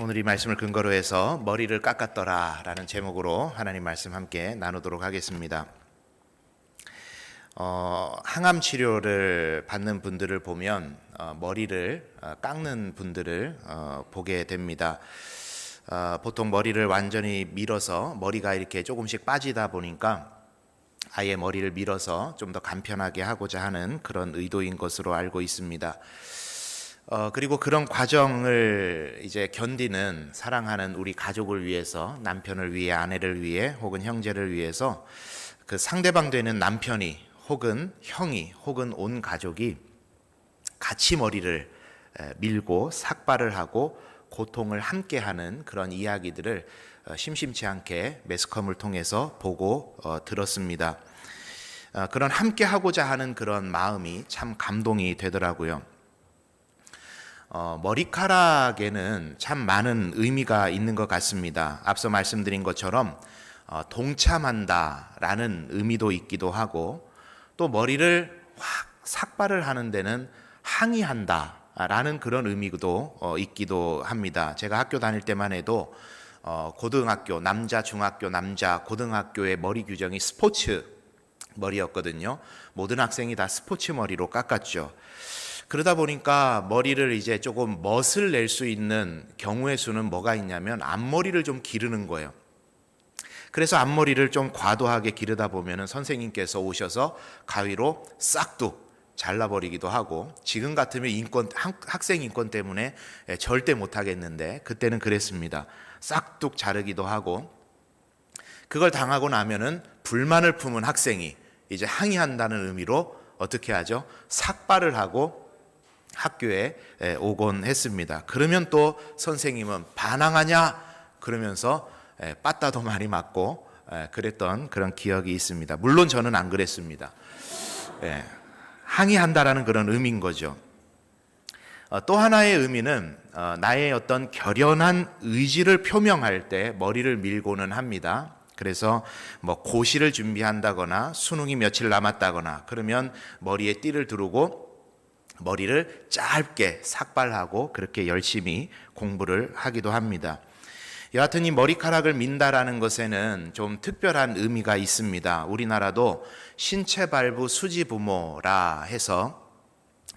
오늘 이 말씀을 근거로 해서 머리를 깎았더라 라는 제목으로 하나님 말씀 함께 나누도록 하겠습니다. 항암 치료를 받는 분들을 보면 머리를 깎는 분들을 보게 됩니다. 보통 머리를 완전히 밀어서 머리가 이렇게 조금씩 빠지다 보니까 아예 머리를 밀어서 좀 더 간편하게 하고자 하는 그런 의도인 것으로 알고 있습니다. 그리고 그런 과정을 이제 견디는 사랑하는 우리 가족을 위해서, 남편을 위해, 아내를 위해, 혹은 형제를 위해서 그 상대방 되는 남편이 혹은 형이 혹은 온 가족이 같이 머리를 밀고 삭발을 하고 고통을 함께하는 그런 이야기들을 심심치 않게 매스컴을 통해서 보고 들었습니다. 그런 함께하고자 하는 그런 마음이 참 감동이 되더라고요. 머리카락에는 참 많은 의미가 있는 것 같습니다. 앞서 말씀드린 것처럼 동참한다라는 의미도 있기도 하고, 또 머리를 확 삭발을 하는 데는 항의한다라는 그런 의미도 있기도 합니다. 제가 학교 다닐 때만 해도 고등학교, 남자 중학교, 남자 고등학교의 머리 규정이 스포츠 머리였거든요. 모든 학생이 다 스포츠 머리로 깎았죠. 그러다 보니까 머리를 이제 조금 멋을 낼 수 있는 경우의 수는 뭐가 있냐면 앞머리를 좀 기르는 거예요. 그래서 앞머리를 좀 과도하게 기르다 보면은 선생님께서 오셔서 가위로 싹둑 잘라버리기도 하고, 지금 같으면 학생 인권 때문에 절대 못하겠는데 그때는 그랬습니다. 싹둑 자르기도 하고, 그걸 당하고 나면은 불만을 품은 학생이 이제 항의한다는 의미로 어떻게 하죠? 삭발을 하고 학교에 오곤 했습니다. 그러면 또 선생님은 반항하냐 그러면서 빠따도 많이 맞고 그랬던 그런 기억이 있습니다. 물론 저는 안 그랬습니다. 항의한다라는 그런 의미인 거죠. 또 하나의 의미는 나의 어떤 결연한 의지를 표명할 때 머리를 밀고는 합니다. 그래서 뭐 고시를 준비한다거나 수능이 며칠 남았다거나 그러면 머리에 띠를 두르고 머리를 짧게 삭발하고 그렇게 열심히 공부를 하기도 합니다. 여하튼 이 머리카락을 민다라는 것에는 좀 특별한 의미가 있습니다. 우리나라도 신체발부 수지부모라 해서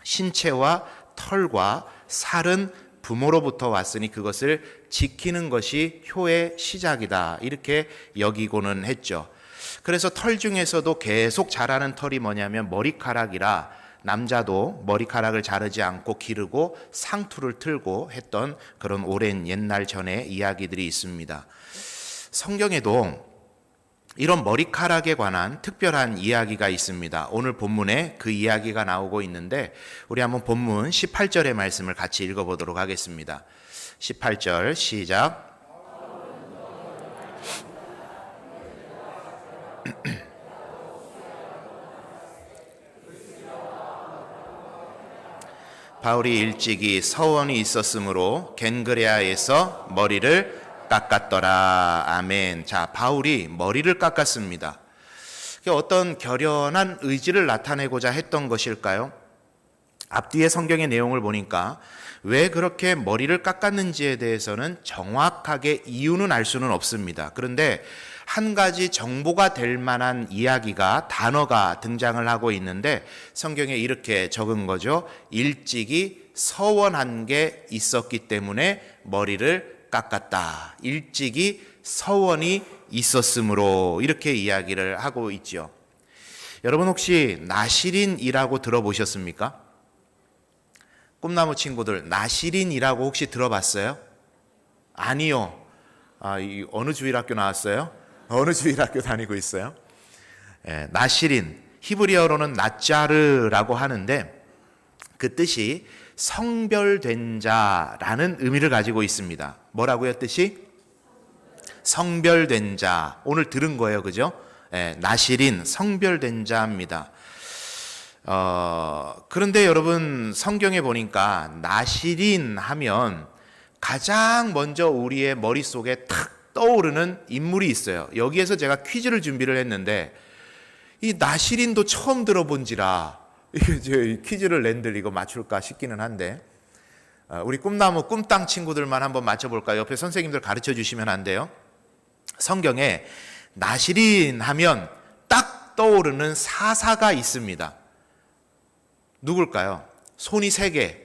신체와 털과 살은 부모로부터 왔으니 그것을 지키는 것이 효의 시작이다, 이렇게 여기고는 했죠. 그래서 털 중에서도 계속 자라는 털이 뭐냐면 머리카락이라 남자도 머리카락을 자르지 않고 기르고 상투를 틀고 했던 그런 오랜 옛날 전의 이야기들이 있습니다. 성경에도 이런 머리카락에 관한 특별한 이야기가 있습니다. 오늘 본문에 그 이야기가 나오고 있는데 우리 한번 본문 18절의 말씀을 같이 읽어보도록 하겠습니다. 18절 시작. 바울이 일찍이 서원이 있었으므로 겐그레아에서 머리를 깎았더라. 아멘. 자, 바울이 머리를 깎았습니다. 어떤 결연한 의지를 나타내고자 했던 것일까요? 앞뒤의 성경의 내용을 보니까 왜 그렇게 머리를 깎았는지에 대해서는 정확하게 이유는 알 수는 없습니다. 그런데 한 가지 정보가 될 만한 이야기가, 단어가 등장을 하고 있는데 성경에 이렇게 적은 거죠. 일찍이 서원한 게 있었기 때문에 머리를 깎았다. 일찍이 서원이 있었으므로, 이렇게 이야기를 하고 있죠. 여러분 혹시 나시린이라고 들어보셨습니까? 꿈나무 친구들, 나시린이라고 혹시 들어봤어요? 아니요. 어느 주일학교 나왔어요? 어느 주일학교 다니고 있어요? 나시린, 히브리어로는 낫자르라고 하는데 그 뜻이 성별된 자라는 의미를 가지고 있습니다. 뭐라고요, 뜻이? 성별된 자. 오늘 들은 거예요, 그죠? 나시린, 성별된 자입니다. 그런데 여러분 성경에 보니까 나시린 하면 가장 먼저 우리의 머릿속에 탁 떠오르는 인물이 있어요. 여기에서 제가 퀴즈를 준비를 했는데 이 나시린도 처음 들어본지라 퀴즈를 낸들 이거 맞출까 싶기는 한데 우리 꿈나무 꿈땅 친구들만 한번 맞춰볼까요? 옆에 선생님들 가르쳐 주시면 안 돼요? 성경에 나실인 하면 딱 떠오르는 사사가 있습니다. 누굴까요? 손이 3개.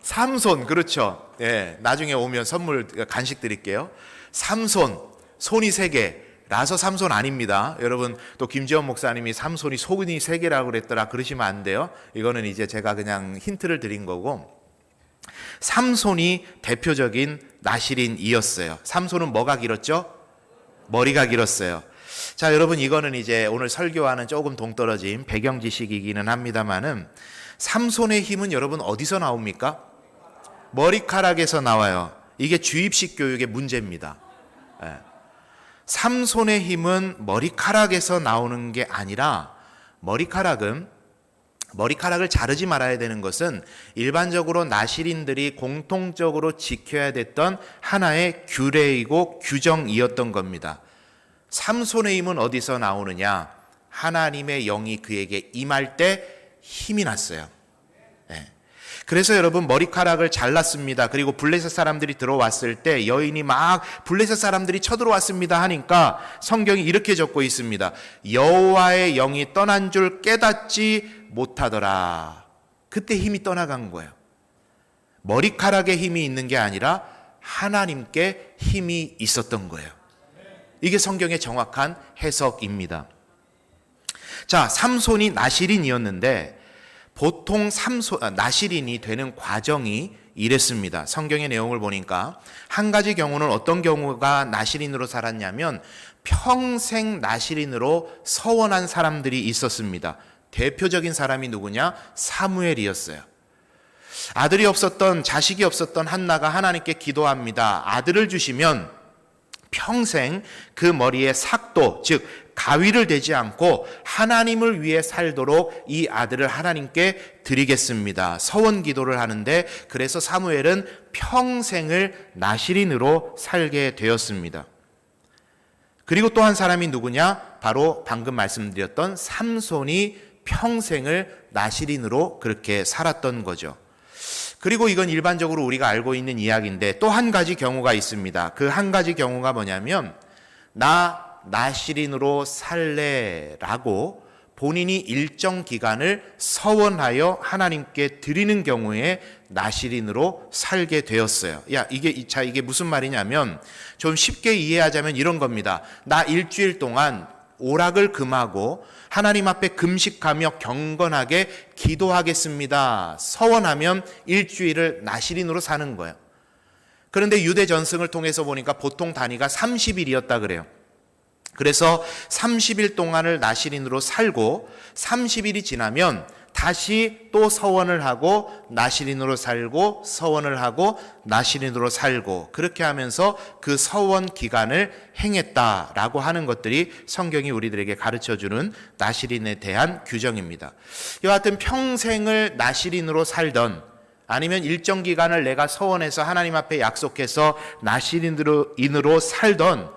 삼손, 그렇죠. 예, 나중에 오면 선물 간식 드릴게요. 삼손, 손이 3개. 라서 삼손 아닙니다. 여러분, 또 김지원 목사님이 삼손이 손이 3개라고 그랬더라 그러시면 안 돼요. 이거는 이제 제가 그냥 힌트를 드린 거고, 삼손이 대표적인 나실인이었어요. 삼손은 뭐가 길었죠? 머리가 길었어요. 자, 여러분, 이거는 이제 오늘 설교와는 조금 동떨어진 배경 지식이기는 합니다만은, 삼손의 힘은 여러분 어디서 나옵니까? 머리카락에서 나와요. 이게 주입식 교육의 문제입니다. 예. 삼손의 힘은 머리카락에서 나오는 게 아니라, 머리카락을 자르지 말아야 되는 것은 일반적으로 나실인들이 공통적으로 지켜야 됐던 하나의 규례이고 규정이었던 겁니다. 삼손의 힘은 어디서 나오느냐? 하나님의 영이 그에게 임할 때 힘이 났어요. 네. 그래서 여러분, 머리카락을 잘랐습니다. 그리고 블레셋 사람들이 들어왔을 때 여인이 막 블레셋 사람들이 쳐들어왔습니다 하니까 성경이 이렇게 적고 있습니다. 여호와의 영이 떠난 줄 깨닫지 못하더라. 그때 힘이 떠나간 거예요. 머리카락에 힘이 있는 게 아니라 하나님께 힘이 있었던 거예요. 이게 성경의 정확한 해석입니다. 자, 삼손이 나실인이었는데 보통 나실인이 되는 과정이 이랬습니다. 성경의 내용을 보니까 한 가지 경우는 어떤 경우가 나실인으로 살았냐면 평생 나실인으로 서원한 사람들이 있었습니다. 대표적인 사람이 누구냐? 사무엘이었어요. 아들이 없었던, 자식이 없었던 한나가 하나님께 기도합니다. 아들을 주시면 평생 그 머리에 삭도, 즉 가위를 대지 않고 하나님을 위해 살도록 이 아들을 하나님께 드리겠습니다. 서원 기도를 하는데, 그래서 사무엘은 평생을 나실인으로 살게 되었습니다. 그리고 또 한 사람이 누구냐? 바로 방금 말씀드렸던 삼손이 평생을 나실인으로 그렇게 살았던 거죠. 그리고 이건 일반적으로 우리가 알고 있는 이야기인데 또 한 가지 경우가 있습니다. 그 한 가지 경우가 뭐냐면, 나 나실인으로 살래라고 본인이 일정 기간을 서원하여 하나님께 드리는 경우에 나실인으로 살게 되었어요. 이게 무슨 말이냐면, 좀 쉽게 이해하자면 이런 겁니다. 나 일주일 동안 오락을 금하고 하나님 앞에 금식하며 경건하게 기도하겠습니다. 서원하면 일주일을 나실인으로 사는 거예요. 그런데 유대 전승을 통해서 보니까 보통 단위가 30일이었다 그래요. 그래서 30일 동안을 나실인으로 살고 30일이 지나면 다시 또 서원을 하고 나실인으로 살고 서원을 하고 나실인으로 살고, 그렇게 하면서 그 서원 기간을 행했다라고 하는 것들이 성경이 우리들에게 가르쳐주는 나실인에 대한 규정입니다. 여하튼 평생을 나실인으로 살던, 아니면 일정 기간을 내가 서원해서 하나님 앞에 약속해서 나실인으로 살던,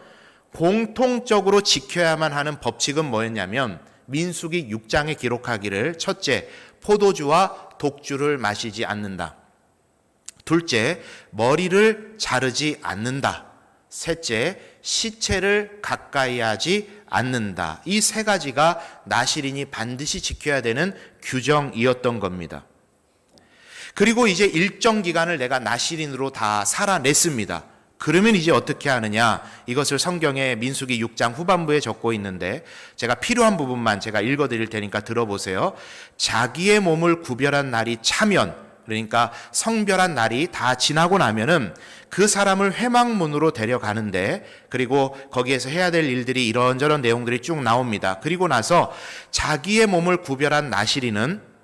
공통적으로 지켜야만 하는 법칙은 뭐였냐면, 민수기 6장에 기록하기를, 첫째, 포도주와 독주를 마시지 않는다. 둘째, 머리를 자르지 않는다. 셋째, 시체를 가까이 하지 않는다. 이 3가지가 나실인이 반드시 지켜야 되는 규정이었던 겁니다. 그리고 이제 일정 기간을 내가 나실인으로 다 살아냈습니다. 그러면 이제 어떻게 하느냐? 이것을 성경의 민수기 6장 후반부에 적고 있는데, 제가 필요한 부분만 제가 읽어드릴 테니까 들어보세요. 자기의 몸을 구별한 날이 차면, 그러니까 성별한 날이 다 지나고 나면은 그 사람을 회막문으로 데려가는데, 그리고 거기에서 해야 될 일들이 이런저런 내용들이 쭉 나옵니다. 그리고 나서 자기의 몸을 구별한 나실인은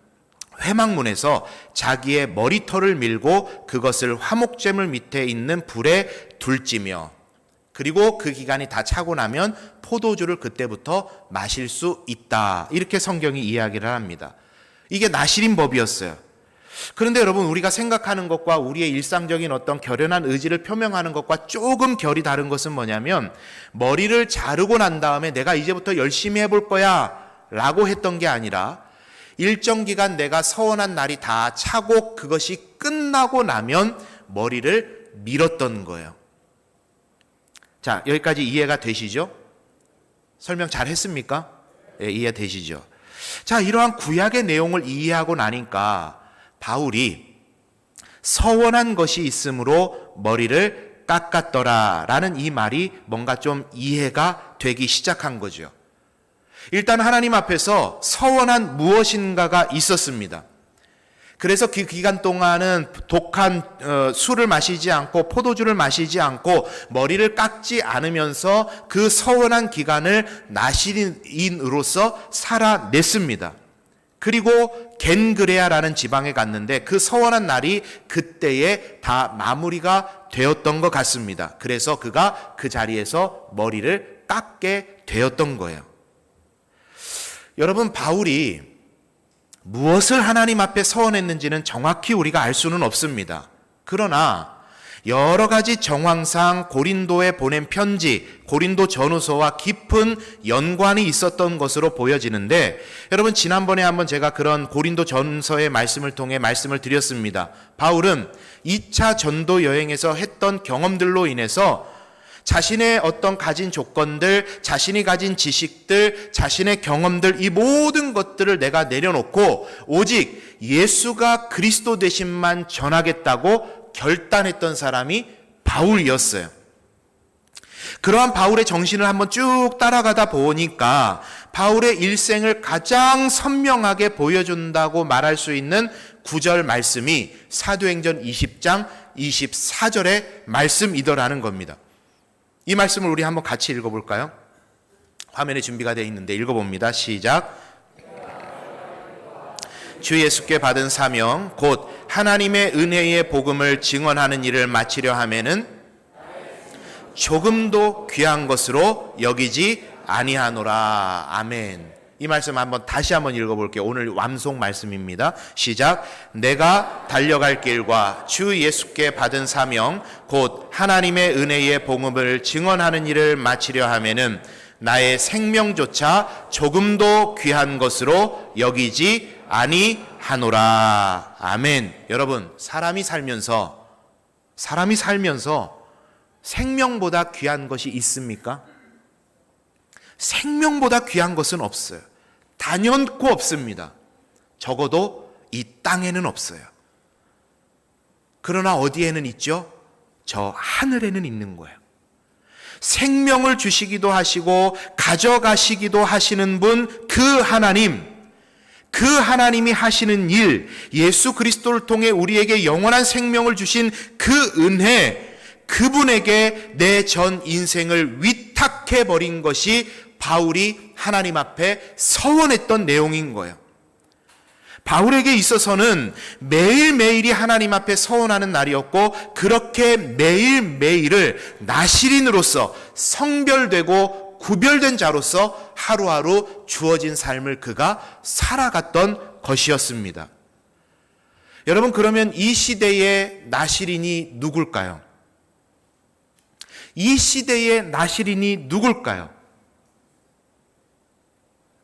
회막문에서 자기의 머리털을 밀고 그것을 화목제물 밑에 있는 불에 둘찌며, 그리고 그 기간이 다 차고 나면 포도주를 그때부터 마실 수 있다. 이렇게 성경이 이야기를 합니다. 이게 나실인 법이었어요. 그런데 여러분, 우리가 생각하는 것과 우리의 일상적인 어떤 결연한 의지를 표명하는 것과 조금 결이 다른 것은 뭐냐면, 머리를 자르고 난 다음에 내가 이제부터 열심히 해볼 거야 라고 했던 게 아니라, 일정 기간 내가 서원한 날이 다 차고 그것이 끝나고 나면 머리를 밀었던 거예요. 자, 여기까지 이해가 되시죠? 설명 잘 했습니까? 예, 이해되시죠? 자, 이러한 구약의 내용을 이해하고 나니까 바울이 서원한 것이 있으므로 머리를 깎았더라라는 이 말이 뭔가 좀 이해가 되기 시작한 거죠. 일단 하나님 앞에서 서원한 무엇인가가 있었습니다. 그래서 그 기간 동안은 독한 술을 마시지 않고 포도주를 마시지 않고 머리를 깎지 않으면서 그 서원한 기간을 나시린으로서 살아냈습니다. 그리고 겐그레아라는 지방에 갔는데 그 서원한 날이 그때에 다 마무리가 되었던 것 같습니다. 그래서 그가 그 자리에서 머리를 깎게 되었던 거예요. 여러분, 바울이 무엇을 하나님 앞에 서원했는지는 정확히 우리가 알 수는 없습니다. 그러나 여러 가지 정황상 고린도에 보낸 편지, 고린도 전후서와 깊은 연관이 있었던 것으로 보여지는데, 여러분 지난번에 한번 제가 그런 고린도 전서의 말씀을 통해 말씀을 드렸습니다. 바울은 2차 전도 여행에서 했던 경험들로 인해서 자신의 어떤 가진 조건들, 자신이 가진 지식들, 자신의 경험들, 이 모든 것들을 내가 내려놓고 오직 예수가 그리스도 되심만 전하겠다고 결단했던 사람이 바울이었어요. 그러한 바울의 정신을 한번 쭉 따라가다 보니까 바울의 일생을 가장 선명하게 보여준다고 말할 수 있는 구절 말씀이 사도행전 20장 24절의 말씀이더라는 겁니다. 이 말씀을 우리 한번 같이 읽어볼까요? 화면에 준비가 되어 있는데 읽어봅니다. 시작. 주 예수께 받은 사명 곧 하나님의 은혜의 복음을 증언하는 일을 마치려 하면은 조금도 귀한 것으로 여기지 아니하노라. 아멘. 이 말씀 한번 다시 한번 읽어볼게요. 오늘 완송 말씀입니다. 시작. 내가 달려갈 길과 주 예수께 받은 사명 곧 하나님의 은혜의 복음을 증언하는 일을 마치려 하면은 나의 생명조차 조금도 귀한 것으로 여기지 아니하노라. 아멘. 여러분, 사람이 살면서 생명보다 귀한 것이 있습니까? 생명보다 귀한 것은 없어요. 단연코 없습니다. 적어도 이 땅에는 없어요. 그러나 어디에는 있죠? 저 하늘에는 있는 거예요. 생명을 주시기도 하시고 가져가시기도 하시는 분, 그 하나님, 그 하나님이 하시는 일, 예수 그리스도를 통해 우리에게 영원한 생명을 주신 그 은혜, 그분에게 내 전 인생을 위탁해버린 것이 바울이 하나님 앞에 서원했던 내용인 거예요. 바울에게 있어서는 매일매일이 하나님 앞에 서원하는 날이었고, 그렇게 매일매일을 나시린으로서 성별되고 구별된 자로서 하루하루 주어진 삶을 그가 살아갔던 것이었습니다. 여러분, 그러면 이 시대의 나시린이 누굴까요? 이 시대의 나시린이 누굴까요?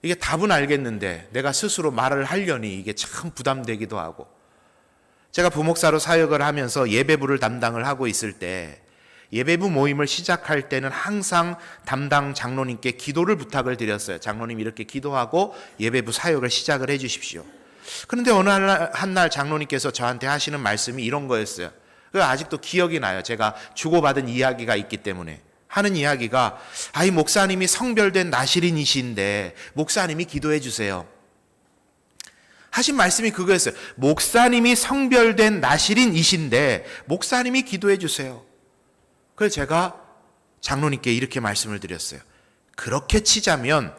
이게 답은 알겠는데 내가 스스로 말을 하려니 이게 참 부담되기도 하고, 제가 부목사로 사역을 하면서 예배부를 담당을 하고 있을 때 예배부 모임을 시작할 때는 항상 담당 장로님께 기도를 부탁을 드렸어요. 장로님 이렇게 기도하고 예배부 사역을 시작을 해 주십시오. 그런데 어느 한 날 장로님께서 저한테 하시는 말씀이 이런 거였어요. 아직도 기억이 나요. 제가 주고받은 이야기가 있기 때문에. 하는 이야기가, 아이 목사님이 성별된 나시린이신데 목사님이 기도해 주세요. 하신 말씀이 그거였어요. 목사님이 성별된 나시린이신데 목사님이 기도해 주세요. 그래서 제가 장로님께 이렇게 말씀을 드렸어요. 그렇게 치자면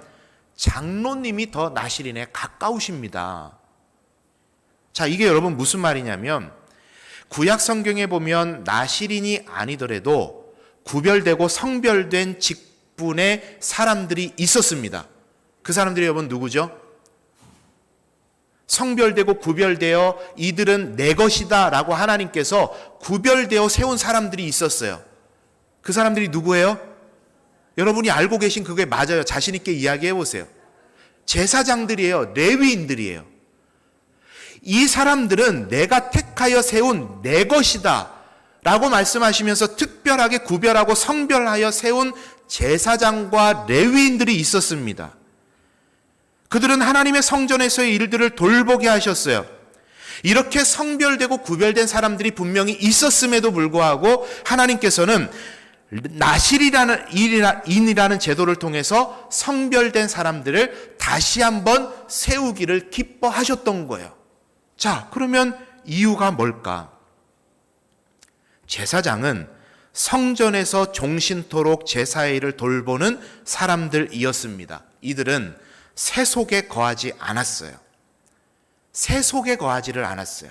장로님이 더 나시린에 가까우십니다. 자, 이게 여러분 무슨 말이냐면, 구약 성경에 보면 나시린이 아니더라도 구별되고 성별된 직분의 사람들이 있었습니다. 그 사람들이 여러분 누구죠? 성별되고 구별되어 이들은 내 것이다 라고 하나님께서 구별되어 세운 사람들이 있었어요. 그 사람들이 누구예요? 여러분이 알고 계신 그게 맞아요. 자신 있게 이야기해 보세요. 제사장들이에요. 레위인들이에요. 이 사람들은 내가 택하여 세운 내 것이다 라고 말씀하시면서 특별하게 구별하고 성별하여 세운 제사장과 레위인들이 있었습니다. 그들은 하나님의 성전에서의 일들을 돌보게 하셨어요. 이렇게 성별되고 구별된 사람들이 분명히 있었음에도 불구하고 하나님께서는 나실이라는 인이라는 제도를 통해서 성별된 사람들을 다시 한번 세우기를 기뻐하셨던 거예요. 자, 그러면 이유가 뭘까? 제사장은 성전에서 종신토록 제사의 일을 돌보는 사람들이었습니다. 이들은 세속에 거하지 않았어요. 세속에 거하지를 않았어요.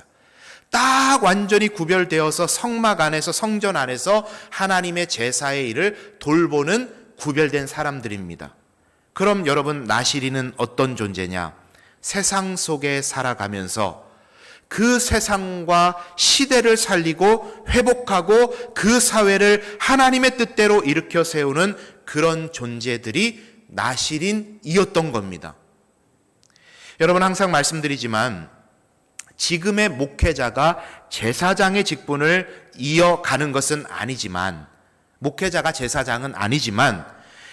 딱 완전히 구별되어서 성막 안에서, 성전 안에서 하나님의 제사의 일을 돌보는 구별된 사람들입니다. 그럼 여러분, 나실이는 어떤 존재냐? 세상 속에 살아가면서 그 세상과 시대를 살리고 회복하고 그 사회를 하나님의 뜻대로 일으켜 세우는 그런 존재들이 나실인이었던 겁니다. 여러분, 항상 말씀드리지만 지금의 목회자가 제사장의 직분을 이어가는 것은 아니지만, 목회자가 제사장은 아니지만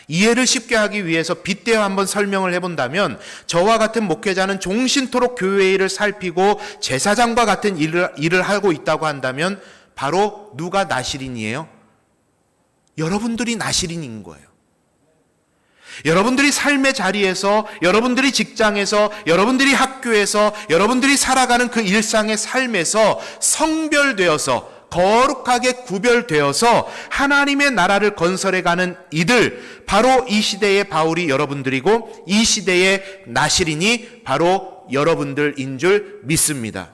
이해를 쉽게 하기 위해서 빗대어 한번 설명을 해본다면, 저와 같은 목회자는 종신토록 교회의 일을 살피고 제사장과 같은 일을 하고 있다고 한다면 바로 누가 나실인이에요? 여러분들이 나실인인 거예요. 여러분들이 삶의 자리에서, 여러분들이 직장에서, 여러분들이 학교에서, 여러분들이 살아가는 그 일상의 삶에서 성별되어서, 거룩하게 구별되어서 하나님의 나라를 건설해가는 이들, 바로 이 시대의 바울이 여러분들이고 이 시대의 나실인이 바로 여러분들인 줄 믿습니다.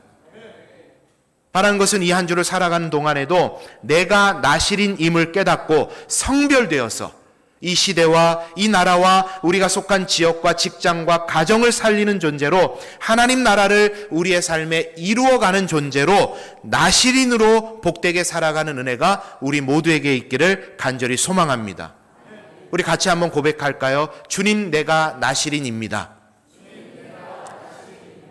바라는 것은 이 한 주를 살아가는 동안에도 내가 나실인임을 깨닫고 성별되어서 이 시대와 이 나라와 우리가 속한 지역과 직장과 가정을 살리는 존재로, 하나님 나라를 우리의 삶에 이루어가는 존재로 나실인으로 복되게 살아가는 은혜가 우리 모두에게 있기를 간절히 소망합니다. 우리 같이 한번 고백할까요? 주님, 내가 나실인입니다.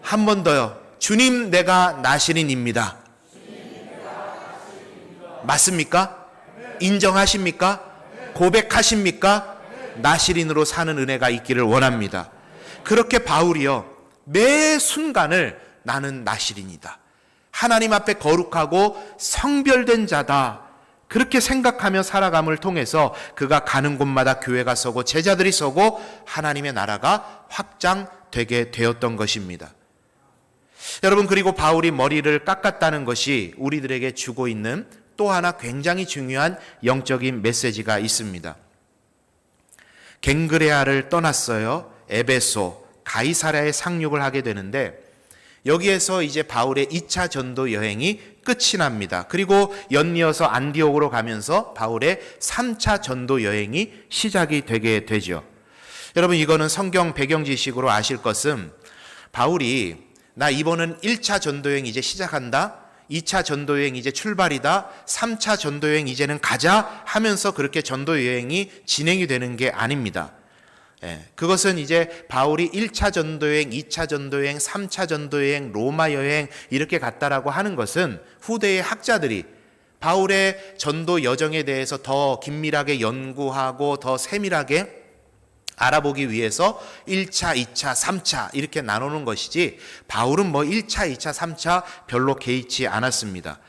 한 번 더요. 주님, 내가 나실인입니다. 맞습니까? 인정하십니까? 고백하십니까? 나실인으로 사는 은혜가 있기를 원합니다. 그렇게 바울이요, 매 순간을 나는 나실인이다, 하나님 앞에 거룩하고 성별된 자다, 그렇게 생각하며 살아감을 통해서 그가 가는 곳마다 교회가 서고 제자들이 서고 하나님의 나라가 확장되게 되었던 것입니다. 여러분, 그리고 바울이 머리를 깎았다는 것이 우리들에게 주고 있는 또 하나 굉장히 중요한 영적인 메시지가 있습니다. 갱그레아를 떠났어요. 에베소, 가이사랴에 상륙을 하게 되는데, 여기에서 이제 바울의 2차 전도 여행이 끝이 납니다. 그리고 연이어서 안디옥으로 가면서 바울의 3차 전도 여행이 시작이 되게 되죠. 여러분, 이거는 성경 배경 지식으로 아실 것은, 바울이 나 이번은 1차 전도 여행 이제 시작한다, 2차 전도여행 이제 출발이다, 3차 전도여행 이제는 가자 하면서 그렇게 전도여행이 진행이 되는 게 아닙니다. 그것은 이제 바울이 1차 전도여행, 2차 전도여행, 3차 전도여행, 로마 여행 이렇게 갔다라고 하는 것은 후대의 학자들이 바울의 전도 여정에 대해서 더 긴밀하게 연구하고 더 세밀하게 알아보기 위해서 1차, 2차, 3차 이렇게 나누는 것이지, 바울은 뭐 1차, 2차, 3차 별로 개의치 않았습니다.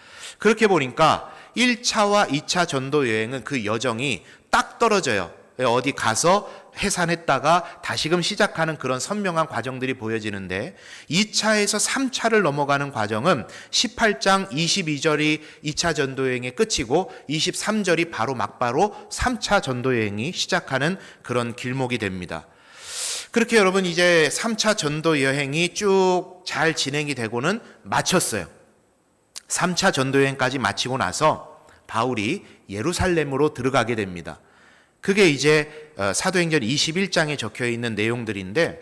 그렇게 보니까 1차와 2차 전도 여행은 그 여정이 딱 떨어져요. 어디 가서 해산했다가 다시금 시작하는 그런 선명한 과정들이 보여지는데, 2차에서 3차를 넘어가는 과정은 18장 22절이 2차 전도여행의 끝이고 23절이 바로 막바로 3차 전도여행이 시작하는 그런 길목이 됩니다. 그렇게 여러분, 이제 3차 전도여행이 쭉 잘 진행이 되고는 마쳤어요. 3차 전도여행까지 마치고 나서 바울이 예루살렘으로 들어가게 됩니다. 그게 이제 사도행전 21장에 적혀있는 내용들인데,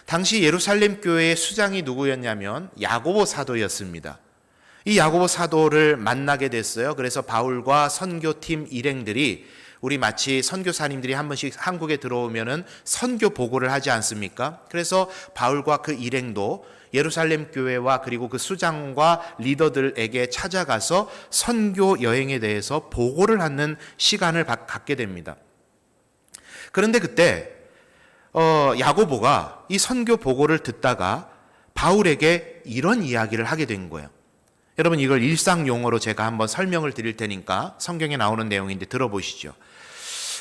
당시 예루살렘 교회의 수장이 누구였냐면 야고보 사도였습니다. 이 야고보 사도를 만나게 됐어요. 그래서 바울과 선교팀 일행들이, 우리 마치 선교사님들이 한 번씩 한국에 들어오면은 선교 보고를 하지 않습니까? 그래서 바울과 그 일행도 예루살렘 교회와 그리고 그 수장과 리더들에게 찾아가서 선교 여행에 대해서 보고를 하는 시간을 갖게 됩니다. 그런데 그때 야고보가 이 선교 보고를 듣다가 바울에게 이런 이야기를 하게 된 거예요. 여러분, 이걸 일상 용어로 제가 한번 설명을 드릴 테니까 성경에 나오는 내용인데 들어보시죠.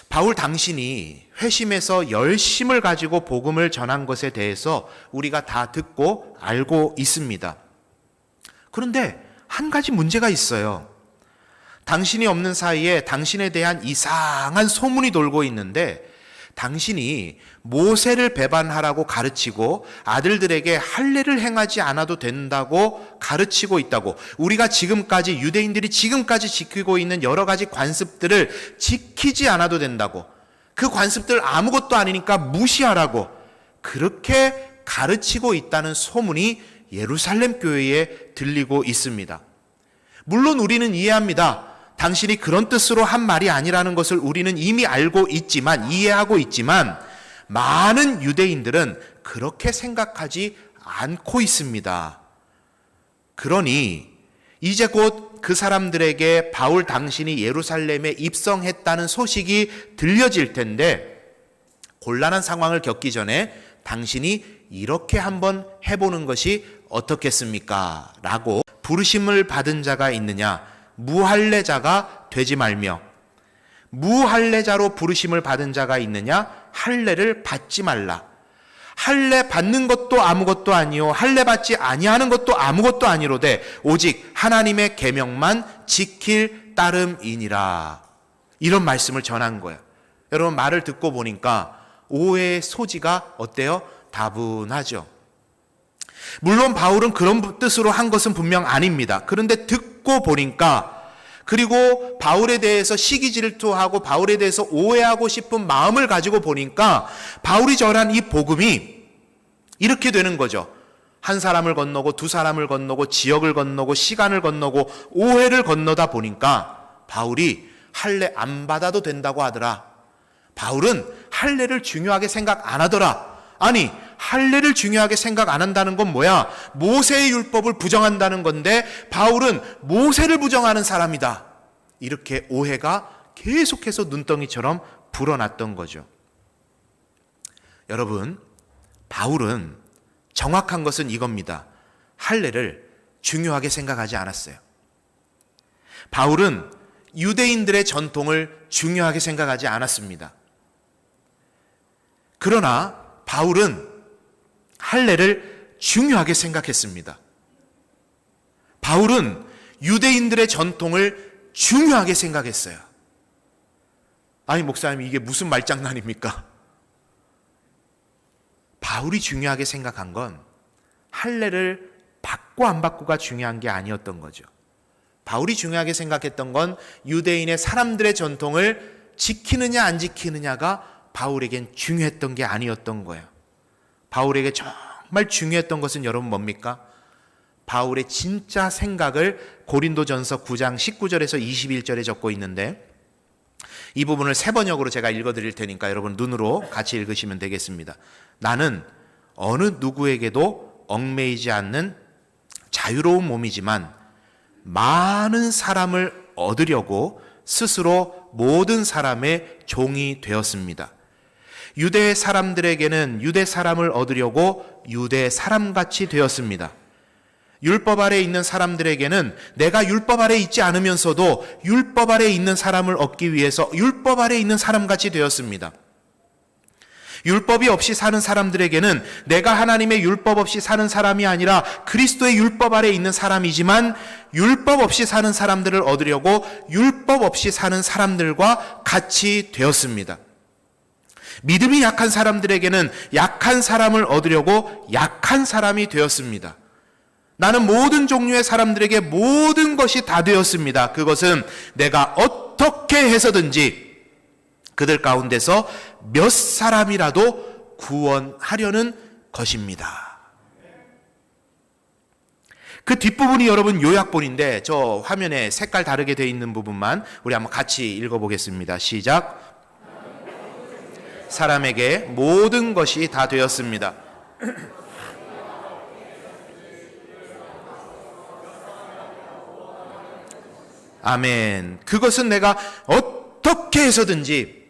바울 당신이 회심해서 열심을 가지고 복음을 전한 것에 대해서 우리가 다 듣고 알고 있습니다. 그런데 한 가지 문제가 있어요. 당신이 없는 사이에 당신에 대한 이상한 소문이 돌고 있는데, 당신이 모세를 배반하라고 가르치고 아들들에게 할례를 행하지 않아도 된다고 가르치고 있다고, 우리가 지금까지 유대인들이 지금까지 지키고 있는 여러 가지 관습들을 지키지 않아도 된다고, 그 관습들 아무것도 아니니까 무시하라고 그렇게 가르치고 있다는 소문이 예루살렘 교회에 들리고 있습니다. 물론 우리는 이해합니다. 당신이 그런 뜻으로 한 말이 아니라는 것을 우리는 이미 알고 있지만, 이해하고 있지만, 많은 유대인들은 그렇게 생각하지 않고 있습니다. 그러니 이제 곧 그 사람들에게 바울 당신이 예루살렘에 입성했다는 소식이 들려질 텐데, 곤란한 상황을 겪기 전에 당신이 이렇게 한번 해보는 것이 어떻겠습니까? 라고, 부르심을 받은 자가 있느냐? 무할례자가 되지 말며, 무할례자로 부르심을 받은 자가 있느냐? 할례를 받지 말라. 할례 받는 것도 아무것도 아니요 할례 받지 아니하는 것도 아무것도 아니로되 오직 하나님의 계명만 지킬 따름이니라. 이런 말씀을 전한 거예요. 여러분, 말을 듣고 보니까 오해의 소지가 어때요? 다분하죠. 물론 바울은 그런 뜻으로 한 것은 분명 아닙니다. 그런데 듣고 보니까, 그리고 바울에 대해서 시기 질투하고 바울에 대해서 오해하고 싶은 마음을 가지고 보니까 바울이 전한 이 복음이 이렇게 되는 거죠. 한 사람을 건너고 두 사람을 건너고 지역을 건너고 시간을 건너고 오해를 건너다 보니까 바울이 할례 안 받아도 된다고 하더라. 바울은 할례를 중요하게 생각 안 하더라. 아니, 할례를 중요하게 생각 안 한다는 건 뭐야? 모세의 율법을 부정한다는 건데 바울은 모세를 부정하는 사람이다. 이렇게 오해가 계속해서 눈덩이처럼 불어났던 거죠. 여러분, 바울은 정확한 것은 이겁니다. 할례를 중요하게 생각하지 않았어요. 바울은 유대인들의 전통을 중요하게 생각하지 않았습니다. 그러나 바울은 할례를 중요하게 생각했습니다. 바울은 유대인들의 전통을 중요하게 생각했어요. 아니, 목사님, 이게 무슨 말장난입니까? 바울이 중요하게 생각한 건 할례를 받고 안 받고가 중요한 게 아니었던 거죠. 바울이 중요하게 생각했던 건 유대인의 사람들의 전통을 지키느냐 안 지키느냐가 바울에겐 중요했던 게 아니었던 거예요. 바울에게 정말 중요했던 것은 여러분 뭡니까? 바울의 진짜 생각을 고린도전서 9장 19절에서 21절에 적고 있는데, 이 부분을 세 번역으로 제가 읽어드릴 테니까 여러분 눈으로 같이 읽으시면 되겠습니다. 나는 어느 누구에게도 얽매이지 않는 자유로운 몸이지만 많은 사람을 얻으려고 스스로 모든 사람의 종이 되었습니다. 유대 사람들에게는 유대 사람을 얻으려고 유대 사람같이 되었습니다. 율법 아래 있는 사람들에게는 내가 율법 아래 있지 않으면서도 율법 아래 있는 사람을 얻기 위해서 율법 아래 있는 사람같이 되었습니다. 율법이 없이 사는 사람들에게는 내가 하나님의 율법 없이 사는 사람이 아니라 그리스도의 율법 아래 있는 사람이지만, 율법 없이 사는 사람들을 얻으려고 율법 없이 사는 사람들과 같이 되었습니다. 믿음이 약한 사람들에게는 약한 사람을 얻으려고 약한 사람이 되었습니다. 나는 모든 종류의 사람들에게 모든 것이 다 되었습니다. 그것은 내가 어떻게 해서든지 그들 가운데서 몇 사람이라도 구원하려는 것입니다. 그 뒷부분이 여러분 요약본인데, 저 화면에 색깔 다르게 되어 있는 부분만 우리 한번 같이 읽어보겠습니다. 시작. 사람에게 모든 것이 다 되었습니다. 아멘. 그것은 내가 어떻게 해서든지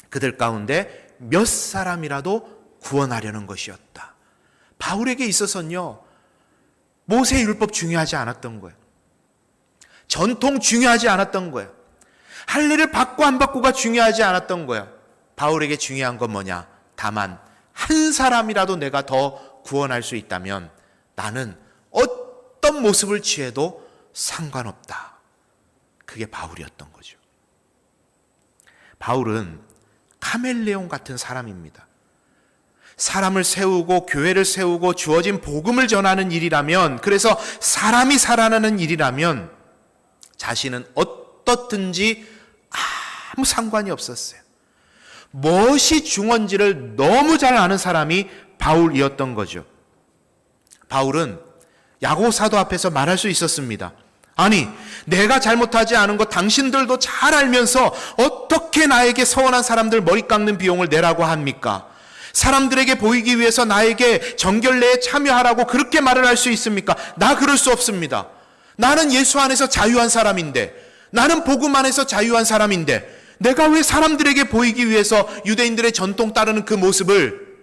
그들 가운데 몇 사람이라도 구원하려는 것이었다. 바울에게 있어서는요, 모세 율법 중요하지 않았던 거예요. 전통 중요하지 않았던 거예요. 할례를 받고 안 받고가 중요하지 않았던 거예요. 바울에게 중요한 건 뭐냐? 다만 한 사람이라도 내가 더 구원할 수 있다면 나는 어떤 모습을 취해도 상관없다. 그게 바울이었던 거죠. 바울은 카멜레온 같은 사람입니다. 사람을 세우고 교회를 세우고 주어진 복음을 전하는 일이라면, 그래서 사람이 살아나는 일이라면 자신은 어떻든지 아무 상관이 없었어요. 무엇이 중요한지를 너무 잘 아는 사람이 바울이었던 거죠. 바울은 야고보 사도 앞에서 말할 수 있었습니다. 아니, 내가 잘못하지 않은 것 당신들도 잘 알면서 어떻게 나에게 서원한 사람들 머리 깎는 비용을 내라고 합니까? 사람들에게 보이기 위해서 나에게 정결례에 참여하라고 그렇게 말을 할 수 있습니까? 나 그럴 수 없습니다. 나는 예수 안에서 자유한 사람인데, 나는 복음 안에서 자유한 사람인데, 내가 왜 사람들에게 보이기 위해서 유대인들의 전통 따르는 그 모습을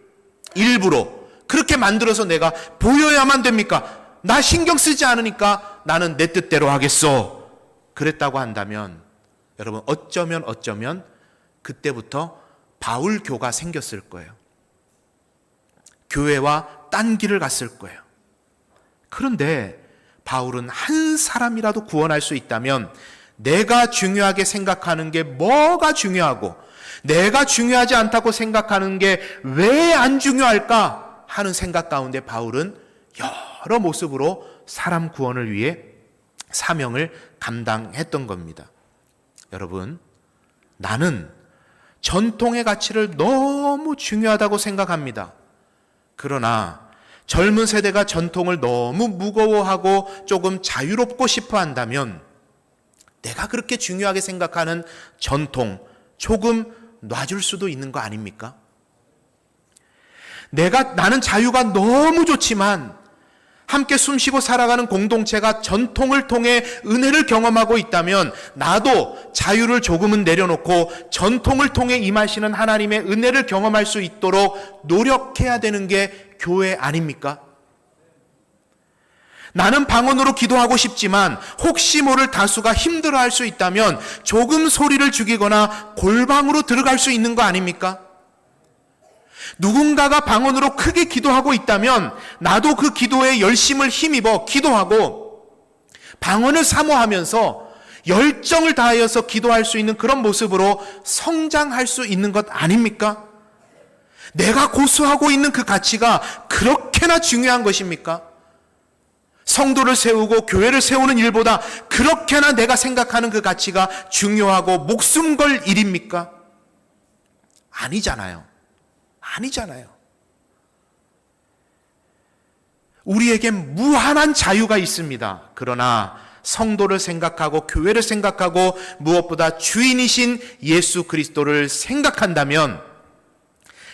일부러 그렇게 만들어서 내가 보여야만 됩니까? 나 신경 쓰지 않으니까 나는 내 뜻대로 하겠어. 그랬다고 한다면 여러분, 어쩌면 그때부터 바울교가 생겼을 거예요. 교회와 딴 길을 갔을 거예요. 그런데 바울은 한 사람이라도 구원할 수 있다면 내가 중요하게 생각하는 게 뭐가 중요하고 내가 중요하지 않다고 생각하는 게 왜 안 중요할까 하는 생각 가운데 바울은 여러 모습으로 사람 구원을 위해 사명을 감당했던 겁니다. 여러분, 나는 전통의 가치를 너무 중요하다고 생각합니다. 그러나 젊은 세대가 전통을 너무 무거워하고 조금 자유롭고 싶어 한다면 내가 그렇게 중요하게 생각하는 전통 조금 놔줄 수도 있는 거 아닙니까? 나는 자유가 너무 좋지만 함께 숨쉬고 살아가는 공동체가 전통을 통해 은혜를 경험하고 있다면 나도 자유를 조금은 내려놓고 전통을 통해 임하시는 하나님의 은혜를 경험할 수 있도록 노력해야 되는 게 교회 아닙니까? 나는 방언으로 기도하고 싶지만 혹시 모를 다수가 힘들어할 수 있다면 조금 소리를 죽이거나 골방으로 들어갈 수 있는 거 아닙니까? 누군가가 방언으로 크게 기도하고 있다면 나도 그 기도에 열심을 힘입어 기도하고 방언을 사모하면서 열정을 다하여서 기도할 수 있는 그런 모습으로 성장할 수 있는 것 아닙니까? 내가 고수하고 있는 그 가치가 그렇게나 중요한 것입니까? 성도를 세우고 교회를 세우는 일보다 그렇게나 내가 생각하는 그 가치가 중요하고 목숨 걸 일입니까? 아니잖아요. 우리에겐 무한한 자유가 있습니다. 그러나 성도를 생각하고 교회를 생각하고 무엇보다 주인이신 예수 그리스도를 생각한다면,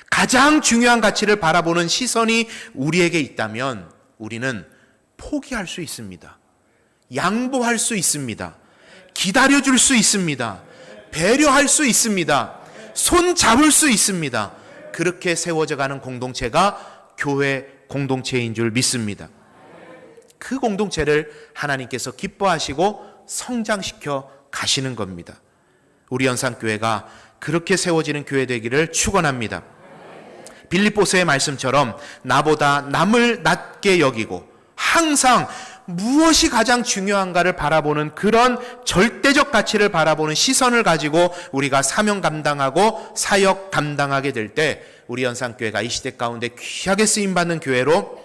가장 중요한 가치를 바라보는 시선이 우리에게 있다면 우리는 포기할 수 있습니다. 양보할 수 있습니다. 기다려줄 수 있습니다. 배려할 수 있습니다. 손 잡을 수 있습니다. 그렇게 세워져가는 공동체가 교회 공동체인 줄 믿습니다. 그 공동체를 하나님께서 기뻐하시고 성장시켜 가시는 겁니다. 우리 연산교회가 그렇게 세워지는 교회 되기를 축원합니다. 빌립보서의 말씀처럼 나보다 남을 낮게 여기고 항상 무엇이 가장 중요한가를 바라보는 그런 절대적 가치를 바라보는 시선을 가지고 우리가 사명 감당하고 사역 감당하게 될 때 우리 연산교회가 이 시대 가운데 귀하게 쓰임받는 교회로,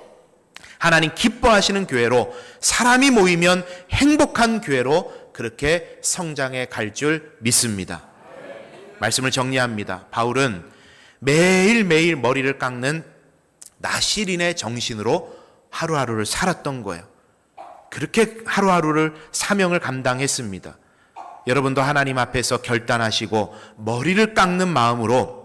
하나님 기뻐하시는 교회로, 사람이 모이면 행복한 교회로 그렇게 성장해 갈 줄 믿습니다. 말씀을 정리합니다. 바울은 매일매일 머리를 깎는 나실인의 정신으로 하루하루를 살았던 거예요. 그렇게 하루하루를 사명을 감당했습니다. 여러분도 하나님 앞에서 결단하시고 머리를 깎는 마음으로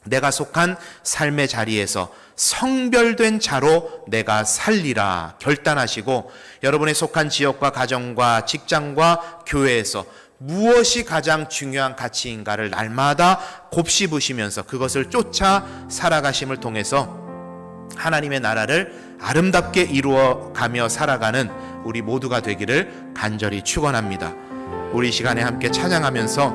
내가 속한 삶의 자리에서 성별된 자로 내가 살리라 결단하시고 여러분의 속한 지역과 가정과 직장과 교회에서 무엇이 가장 중요한 가치인가를 날마다 곱씹으시면서 그것을 쫓아 살아가심을 통해서 하나님의 나라를 아름답게 이루어가며 살아가는 우리 모두가 되기를 간절히 축원합니다. 우리 이 시간에 함께 찬양하면서